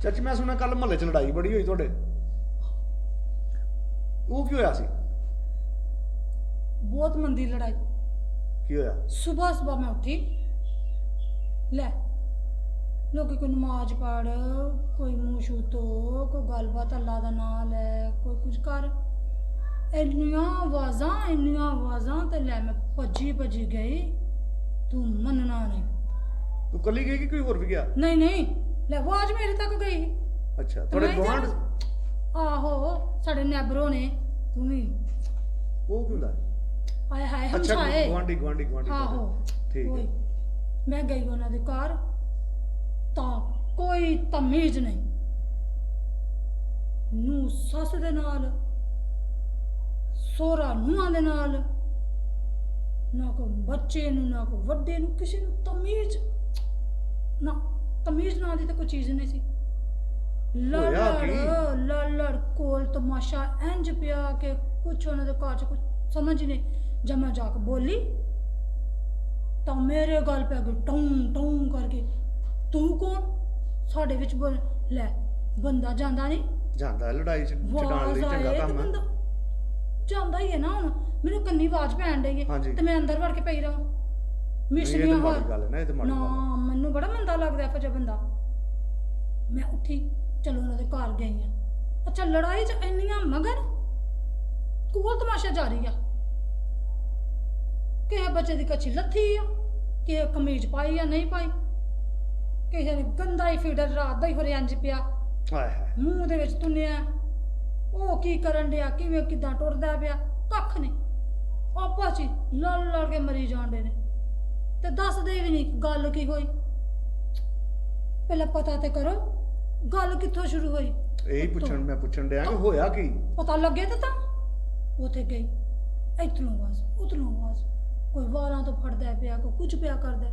ਚਾਚੀ ਮੈਂ ਸੁਣਿਆ ਕੱਲ ਮਹੱਲੇ 'ਚ ਲੜਾਈ ਬੜੀ ਹੋਈ ਤੁਹਾਡੇ, ਉਹ ਕੀ ਹੋਇਆ ਸੀ? बहुत मंदी लड़ाई। ਕੀ ਹੋਇਆ? सुबह सुबह मैं उठी, ले लोग कोई नमाज पढ़, कोई मूँह छू धो, कोई गलबात अल्लाह दा नाम लै, कोई कुछ कर, इन्नियां आवाज़ां ते ले मैं भजी गई, तू मनना नहीं। ਤੂੰ ਕੱਲੀ ਗਈ ਕਿ ਕੋਈ ਹੋਰ ਵੀ ਗਿਆ? नहीं ले आवाज़ मेरे तक गई। ਅੱਛਾ ते ਤੁਹਾਡੇ मैं ਗੁਆਂਢ? आहो साढ़े नैबरों ने, तू भी ਉਹ ਕੀ ਹੁੰਦਾ? आए हाय ਅੱਛਾ हमसाए। ਗੁਆਂਢੀ आहो ਠੀਕ ओए, ਹੈ। मैं गई उन्होंने दे घर, ਤਾਂ ਕੋਈ ਤਮੀਜ਼ ਨਹੀਂ, ਨੂੰ ਸੱਸ ਦੇ ਨਾਲ, ਸੋਹਰਾ ਨੂੰਹਾਂ ਦੇ ਨਾਲ, ਨਾ ਕੋਈ ਬੱਚੇ ਨੂੰ ਨਾ ਕੋਈ ਵੱਡੇ ਨੂੰ, ਕਿਸੇ ਨੂੰ ਤਮੀਜ਼ ਨਾ, ਤਮੀਜ਼ ਨਾਂ ਦੀ ਤਾਂ ਕੋਈ ਚੀਜ਼ ਨਹੀਂ ਸੀ। ਲੜ ਕੋਲ ਤਮਾਸ਼ਾ ਇੰਜ ਪਿਆ ਕਿ ਕੁਛ ਉਹਨਾਂ ਦੇ ਘਰ 'ਚ ਕੁਛ ਸਮਝ ਨਹੀਂ। ਜਦ ਮੈਂ ਜਾ ਕੇ ਬੋਲੀ ਤਾਂ ਮੇਰੇ ਗੱਲ ਪੈ ਗਈ ਟੌਂ ਕਰਕੇ, ਤੂੰ ਕੌਣ ਸਾਡੇ ਵਿੱਚ ਬੋਲ। ਲੈ ਬੰਦਾ ਜਾਂਦਾ ਨਹੀਂ, ਜਾਂਦਾ ਲੜਾਈ 'ਚ ਛਡਾਉਣ ਲਈ, ਆਵਾਜ਼ ਚੰਗਾ ਆਏ ਤੇ ਕੰਮ ਹੈ। ਬੰਦਾ ਜਾਂਦਾ ਹੀ ਹੈ ਨਾ। ਹੁਣ ਮੈਨੂੰ ਕੰਨੀ ਆਵਾਜ਼ ਪੈਣ ਡਈ ਹੈ ਹਾਂਜੀ। ਤੇ ਮੈਂ ਅੰਦਰ ਵੜ ਕੇ ਪਈ ਰਹਾਂ ਇਹ ਮਿਸਰੀਆਂ ਤਾਂ ਹੋਰ ਮਾੜੀ ਗੱਲ ਹੈ ਨਾ, ਇਹ ਤਾਂ ਮਾੜੀ ਗੱਲ ਹੈ। ਨਾ, ਮੈਨੂੰ ਬੜਾ ਮੰਦਾ ਲੱਗਦਾ ਇਹੋ ਜਿਹਾ ਬੰਦਾ। ਮੈਂ ਉੱਠੀ, ਚਲੋ ਉਹਨਾਂ ਦੇ ਘਰ ਗਈ ਆ। ਅੱਛਾ ਲੜਾਈ 'ਚ ਇੰਨੀਆਂ ਮਗਰ ਕੋਲ ਤਮਾਸ਼ਾ ਜਾਰੀ ਆ। ਕਿਸੇ ਬੱਚੇ ਦੀ ਕੱਚੀ ਲੱਥੀ ਆ, ਕਿਸੇ ਕਮੀਜ਼ ਪਾਈ ਆ ਨਹੀਂ ਪਾਈ, ਕਿਸੇ ਨੇ ਗੰਦਾ ਹੀ ਫੀਡਰ ਰਾਤ ਦਾ ਹੀ ਹੋਰੇ ਇੰਜ ਪਿਆ, ਹਾਏ ਹਾਏ। ਮੂੰਹ ਦੇ ਵਿੱਚ ਤੁੰਨਿਆ। ਉਹ ਕੀ ਕਰਨ ਡਿਆ, ਕਿਵੇਂ ਕਿੱਦਾਂ ਟੁਰਦਾ ਪਿਆ, ਕੱਖ ਨਹੀਂ। ਆਪਸ 'ਚ ਲੜ ਕੇ ਮਰੀ ਜਾਂਦੇ ਨੇ ਤੇ ਦੱਸਦੇ ਵੀ ਨਹੀਂ ਗੱਲ ਕੀ ਹੋਈ। ਪਹਿਲਾਂ ਪਤਾ ਤੇ ਕਰੋ ਗੱਲ ਕਿੱਥੋਂ ਸ਼ੁਰੂ ਹੋਈ। ਮੈਂ ਪੁੱਛਣ ਡਿਆ ਕਿ ਹੋਇਆ ਕੀ? ਪਤਾ ਲੱਗੇ ਤਾਂ ਉੱਥੇ ਗਈ, ਇੱਧਰੋਂ ਆਵਾਜ਼ ਉੱਧਰੋਂ ਆਵਾਜ਼, ਕੋਈ ਵਾਲਾਂ ਤੋਂ ਫੜਦਾ ਪਿਆ, ਕੋਈ ਕੁਝ ਪਿਆ ਕਰਦਾ।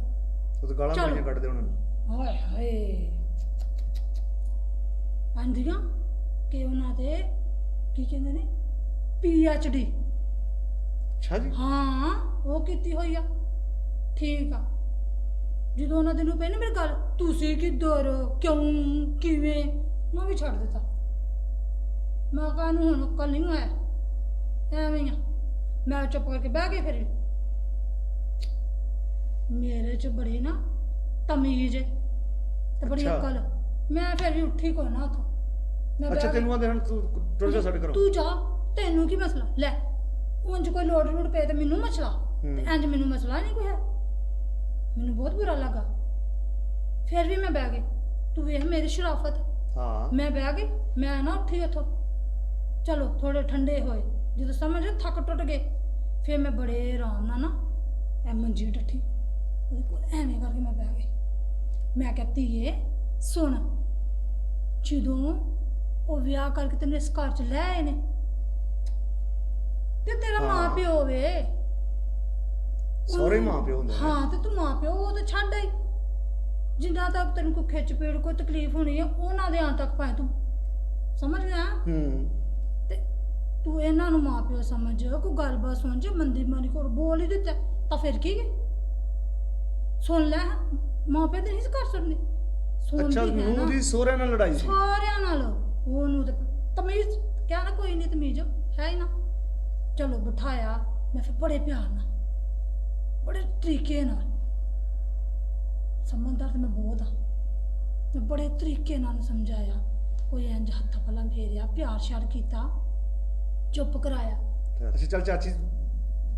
ਉਹ ਤਾਂ ਗਾਲਾਂ ਪਾਈਆਂ ਕੱਢਦੇ ਉਹਨਾਂ ਨੂੰ। ਹਾਏ ਹਾਏ, ਆਂਦੀਆਂ ਕਿ ਉਹਨਾਂ ਦੇ ਕੀ ਕਹਿੰਦੇ ਨੇ PhD। ਅੱਛਾ ਜੀ। ਹਾਂ ਉਹ ਕੀਤੀ ਹੋਈ ਆ। ਠੀਕ ਆ, ਜਦੋਂ ਉਹਨਾਂ ਦੇ ਨੂੰ ਪਈ ਨਾ ਮੇਰੀ ਗੱਲ, ਤੁਸੀਂ ਕਿੱਧਰ, ਕਿਉਂ, ਕਿਵੇਂ, ਮੈਂ ਵੀ ਛੱਡ ਦਿੱਤਾ। ਮੈਂ ਕਿਹਾ ਇਹਨੂੰ ਹੁਣ ਕੱਲ ਨਹੀਂ ਆਇਆ, ਐਵੇਂ ਹੀ ਆ। ਮੈਂ ਚੁੱਪ ਕਰਕੇ ਬਹਿ ਗਈ। ਫਿਰ ਮੇਰੇ 'ਚ ਬੜੀ ਨਾ ਤਮੀਜ਼ ਤੇ ਬੜੀ ਅੱਛਾ। ਅਕਲ। ਮੈਂ ਫਿਰ ਵੀ ਉੱਠੀ ਕੋਈ ਨਾ ਉੱਥੋਂ। ਮੈਂ ਅੱਛਾ ਬਹਿ ਤੈਨੂੰ ਗਈ। ਆਂਦੇ ਹਨ ਤੂੰ ਟੁਰ ਜਾ ਸਾਡੇ ਘਰੋਂ। ਤੂੰ ਜਾ, ਤੈਨੂੰ ਕੀ ਮਸਲਾ? ਲੈ ਉਂਝ ਕੋਈ ਲੋੜ ਪਏ ਤੇ ਮੈਨੂੰ ਮਸਲਾ, ਤੇ ਇੰਜ ਮੈਨੂੰ ਮਸਲਾ ਨਹੀਂ ਕੋਈ ਹੈ। ਮੈਨੂੰ ਬਹੁਤ ਬੁਰਾ ਲੱਗਾ। ਫਿਰ ਵੀ ਮੈਂ ਬਹਿ ਗਈ। ਤੂੰ ਵੇਖ ਮੇਰੀ ਸ਼ਰਾਫਤ। ਹਾਂ ਮੈਂ ਬਹਿ ਗਈ, ਮੈਂ ਨਾ ਉੱਠੀ ਉੱਥੋਂ। ਚਲੋ ਥੋੜੇ ਠੰਡੇ ਹੋਏ, ਜਦੋਂ ਸਮਝ ਥੱਕ ਟੁੱਟ ਗਏ, ਫਿਰ ਮੈਂ ਬੜੇ ਆਰਾਮ ਨਾਲ ਨਾ ਇਹ ਮੰਜੀ ਡੱਠੀ ਉਹਦੇ ਕੋਲ, ਐਵੇਂ ਕਰਕੇ ਮੈਂ ਬਹਿ ਗਈ। ਮੈਂ ਕਿਹਾ ਧੀਏ ਸੁਣ, ਜਦੋਂ ਉਹ ਵਿਆਹ ਕਰਕੇ ਤੈਨੂੰ ਇਸ ਘਰ 'ਚ ਲੈ ਆਏ ਨੇ ਤੇ ਤੇਰਾ ਮਾਂ ਪਿਓ ਵੇ, ਸਹੁਰੇ ਮਾਂ ਪਿਓ ਹੁੰਦੇ ਨੇ। ਹਾਂ ਤੇ ਤੂੰ ਮਾਂ ਪਿਓ ਉਹ ਤੇ ਛੱਡ ਆਈ। ਜਿੰਨਾ ਤੱਕ ਤੈਨੂੰ ਕੋਈ ਖਿੱਚ ਪੀੜ, ਕੋਈ ਤਕਲੀਫ ਹੋਣੀ ਹੈ, ਉਹਨਾਂ ਦੇ ਆਂ ਤੱਕ ਭਾਵੇਂ ਤੂੰ ਸਮਝ ਗਿਆ। ਤੇ ਤੂੰ ਇਹਨਾਂ ਨੂੰ ਮਾਂ ਪਿਓ ਸਮਝ, ਕੋਈ ਗੱਲਬਾਤ ਸੁਣ, ਜੇ ਮੰਦੀ ਮਾਰੀ ਕੋਲ ਬੋਲ ਹੀ ਦਿੱਤਾ ਤਾਂ ਫਿਰ ਕੀ ਹੈ? ਸੁਣ ਲੈ, ਮਾਂ ਪਿਓ ਤੇ ਨਹੀਂ ਕਰ ਸਕਦੇ। ਅੱਛਾ ਨੂੰ ਦੀ ਸਹੁਰੇ ਨਾਲ ਲੜਾਈ ਸੀ? ਸਾਰਿਆਂ ਨਾਲ। ਉਹਨੂੰ ਤੇ ਤਮੀਜ਼ ਕਹਿਣਾ ਕੋਈ ਨਹੀਂ, ਤਮੀਜ਼ ਹੈ ਹੀ ਨਾ। ਚਲੋ ਬਿਠਾਇਆ, ਮੈਂ ਫਿਰ ਬੜੇ ਪਿਆਰ ਨਾਲ, ਬੜੇ ਤਰੀਕੇ ਨਾਲ, ਸਮਝਦਾਰ ਤੇ ਮੈਂ ਬਹੁਤ ਆ, ਮੈਂ ਬੜੇ ਤਰੀਕੇ ਨਾਲ ਸਮਝਾਇਆ। ਕੋਈ ਇੰਜ ਹੱਥ ਪੱਲਾ ਫੇਰਿਆ, ਪਿਆਰ ਸ਼ਿਆਰ ਕੀਤਾ, ਚੁੱਪ ਕਰਾਇਆ। ਅੱਛਾ ਚੱਲ ਚਾਚੀ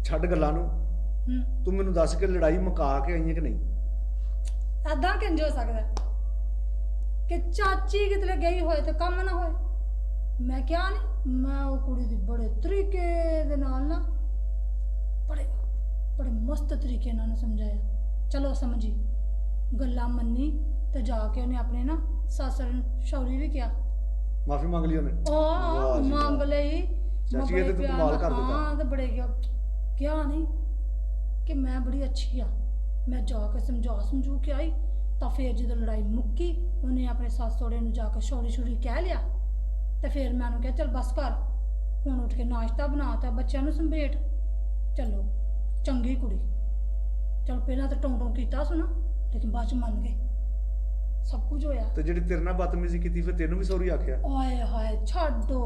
ਛੱਡ ਗੱਲਾਂ ਨੂੰ, ਤੂੰ ਮੈਨੂੰ ਦੱਸ ਕੇ ਲੜਾਈ ਮੁਕਾ ਕੇ ਆਈ ਹੈ ਕਿ ਨਹੀਂ? ਏਦਾਂ ਕਿੰਜ ਹੋ ਸਕਦਾ ਕਿ ਚਾਚੀ ਕਿਤੇ ਗਈ ਹੋਏ ਤੇ ਕੰਮ ਨਾ ਹੋਏ? ਮੈਂ ਕਿਹਾ ਨਹੀਂ, ਮੈਂ ਉਹ ਕੁੜੀ ਦੀ ਬੜੇ ਤਰੀਕੇ ਦੇ ਨਾਲ ਨਾ, ਬੜੇ ਮਸਤ ਤਰੀਕੇ ਨਾਲ ਉਹਨੂੰ ਸਮਝਾਇਆ। ਚਲੋ ਸਮਝੀ, ਗੱਲਾਂ ਮੰਨੀ ਤੇ ਜਾ ਕੇ ਉਹਨੇ ਆਪਣੇ ਨਾ ਸੱਸ ਸ਼ੌਰੀ ਵੀ ਕਿਹਾ, ਮਾਫੀ ਮੰਗ ਲਈ ਉਹਨੇ? ਉਹ ਮੰਗ ਲਈ। ਚਾਚੀ ਇਹ ਤੇ ਤੂੰ ਕਮਾਲ ਕਰ ਦਿੱਤਾ। ਹਾਂ ਤੇ ਬੜੇ ਕਿਹਾ ਨਹੀਂ ਕਿ ਮੈਂ ਬੜੀ ਅੱਛੀ ਆ। ਮੈਂ ਜਾ ਕੇ ਸਮਝੂ ਕੇ ਆਈ ਤਾਂ ਫਿਰ ਜਦੋਂ ਲੜਾਈ ਮੁੱਕੀ, ਉਹਨੇ ਆਪਣੇ ਸੱਸ ਸਹੁਰੇ ਨੂੰ ਜਾ ਕੇ ਸ਼ੌਰੀ ਕਹਿ ਲਿਆ। ਤੇ ਫਿਰ ਮੈਂ ਉਹਨੂੰ ਕਿਹਾ ਚੱਲ ਬਸ ਕਰ, ਹੁਣ ਉੱਠ ਕੇ ਨਾਸ਼ਤਾ ਬਣਾ ਤਾ, ਬੱਚਿਆਂ ਨੂੰ ਸੰਭੇਟ। ਚਲੋ ਚੰਗੀ ਕੁੜੀ। ਚਲ ਪਹਿਲਾਂ ਤਾਂ ਟੋਂ ਕੀਤਾ ਸੁਣਾ, ਲੇਕਿਨ ਬਾਅਦ 'ਚ ਮੰਨ ਗਏ। ਸਭ ਕੁਝ ਹੋਇਆ। ਤੇ ਜਿਹੜੀ ਤੇਰੇ ਨਾਲ ਬਦਤਮੀਜ਼ੀ ਕੀਤੀ ਫਿਰ ਤੈਨੂੰ ਵੀ ਸੌਰੀ ਆਖਿਆ? ਓਏ ਹਾਏ ਛੱਡੋ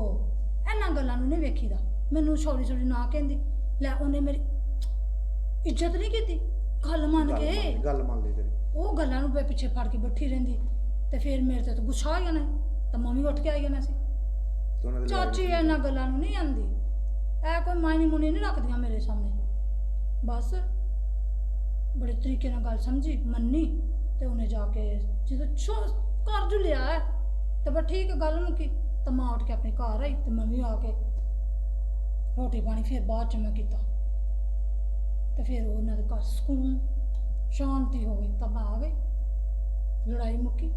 ਇਹਨਾਂ ਗੱਲਾਂ ਨੂੰ ਨਹੀਂ ਵੇਖੀਦਾ। ਮੈਨੂੰ ਸੌਰੀ ਸੌਰੀ ਨਾ ਕਹਿੰਦੀ, ਲੈ ਉਹਨੇ ਮੇਰੀ ਇੱਜ਼ਤ ਨਹੀਂ ਕੀਤੀ ਗੱਲ ਮੰਨ ਕੇ। ਗੱਲ ਮੰਨ ਲਈ ਤੇਰੀ। ਉਹ ਗੱਲਾਂ ਨੂੰ ਪਿੱਛੇ ਫੜ ਕੇ ਬੈਠੀ ਰਹਿੰਦੀ ਤੇ ਫਿਰ ਮੇਰੇ ਤੇ ਤਾਂ ਗੁੱਸਾ ਆ ਜਾਣਾ ਤਾਂ ਮੰਮੀ ਉੱਠ ਕੇ ਆਈ ਜਾਣਾ ਸੀ। ਚਾਚੀ ਇਹਨਾਂ ਗੱਲਾਂ ਨੂੰ ਨਹੀਂ ਆਂਦੀ, ਐ ਕੋਈ ਮਾਇਨੇ ਮੁਨੀ ਨਹੀਂ ਰੱਖਦੀਆਂ ਮੇਰੇ ਸਾਹਮਣੇ। ਬਸ ਬੜੇ ਤਰੀਕੇ ਨਾਲ ਗੱਲ ਸਮਝੀ, ਮੰਨੀ ਤੇ ਉਹਨੇ ਜਾ ਕੇ ਜਦੋਂ ਘਰ ਜੁ ਲਿਆ ਤੇ ਬਸ ਠੀਕ ਗੱਲ ਮੁੱਕੀ। ਤਾਂ ਮਾਂ ਉੱਠ ਕੇ ਆਪਣੇ ਘਰ ਆਈ ਤੇ ਮੰਮੀ ਆ ਕੇ ਰੋਟੀ ਪਾਣੀ ਫਿਰ ਬਾਅਦ ਚ ਮੈਂ ਕੀਤਾ ਤੇ ਫਿਰ ਉਹਨਾਂ ਦੇ ਘਰ ਸਕੂਨ ਸ਼ਾਂਤੀ ਹੋ ਗਈ। ਤਾਂ ਮੈਂ ਆ ਗਈ, ਲੜਾਈ ਮੁੱਕੀ।